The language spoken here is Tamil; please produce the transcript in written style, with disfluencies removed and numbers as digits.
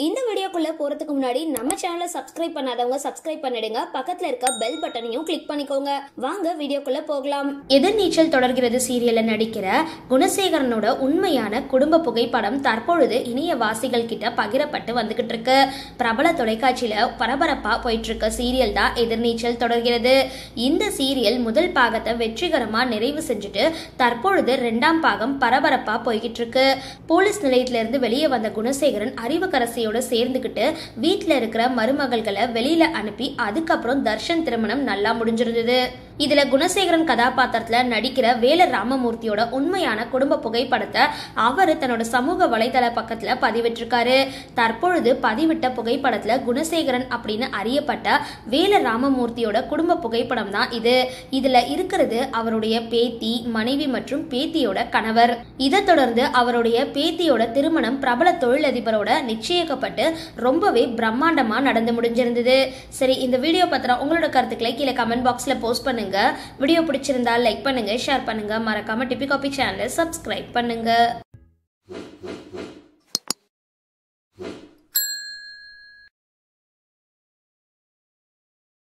இந்த வீடியோக்குள்ள போறதுக்கு முன்னாடி நம்ம சேனலை சப்ஸ்கிரைப் பண்ணாதவங்க சப்ஸ்கிரைப் பண்ணிடுங்க. பக்கத்துல இருக்க பெல் பட்டனையும் கிளிக் பண்ணிக்கோங்க. வாங்க வீடியோக்குள்ள போகலாம். எதிர்நீச்சல் தொடர்கிறது சீரியல்ல நடிக்கிற குணசேகரனோட உண்மையான குடும்ப புகைப்படம் தற்பொழுது இணையவாசிகள் கிட்ட பகிரப்பட்டு வந்துகிட்டு இருக்கு. பிரபல தொலைக்காட்சியில பரபரப்பா போயிட்டு இருக்க சீரியல் தான் எதிர்நீச்சல் தொடர்கிறது. இந்த சீரியல் முதல் பாகத்தை வெற்றிகரமா நிறைவு செஞ்சுட்டு தற்பொழுது 2ஆம் பாகம் பரபரப்பா போய்கிட்டு இருக்கு. போலீஸ் நிலையத்தில இருந்து வெளியே வந்த குணசேகரன் அறிவுக்கரசியோட சேர்ந்துகிட்டு வீட்டுல இருக்கிற மருமகள்களை வெளியில அனுப்பி அதுக்கப்புறம் தர்ஷன் திருமணம் நல்லா முடிஞ்சிருந்தது. இதுல குணசேகரன் கதாபாத்திரத்துல நடிக்கிற வேல ராமமூர்த்தியோட உண்மையான குடும்ப புகைப்படத்தை அவரு தன்னோட சமூக வலைதள பக்கத்துல பதிவிட்டிருக்காரு. தற்பொழுது பதிவிட்ட புகைப்படத்துல குணசேகரன் அப்படின்னு அறியப்பட்ட வேல ராமமூர்த்தியோட குடும்ப புகைப்படம் தான் இது. இதுல இருக்கிறது அவருடைய பேத்தி, மனைவி மற்றும் பேத்தியோட கணவர். இதை தொடர்ந்து அவருடைய பேத்தியோட திருமணம் பிரபல தொழிலதிபரோட நிச்சயிக்கப்பட்டு ரொம்பவே பிரம்மாண்டமா நடந்து முடிஞ்சிருந்தது. சரி, இந்த வீடியோ பத்திர உங்களோட கருத்துக்களை கீழே கமெண்ட் பாக்ஸ்ல போஸ்ட் பண்ணுங்க. வீடியோ பிடிச்சிருந்தா லைக் பண்ணுங்க, ஷேர் பண்ணுங்க, மறக்காம டிபி காபி சேனலை சப்ஸ்கிரைப் பண்ணுங்க.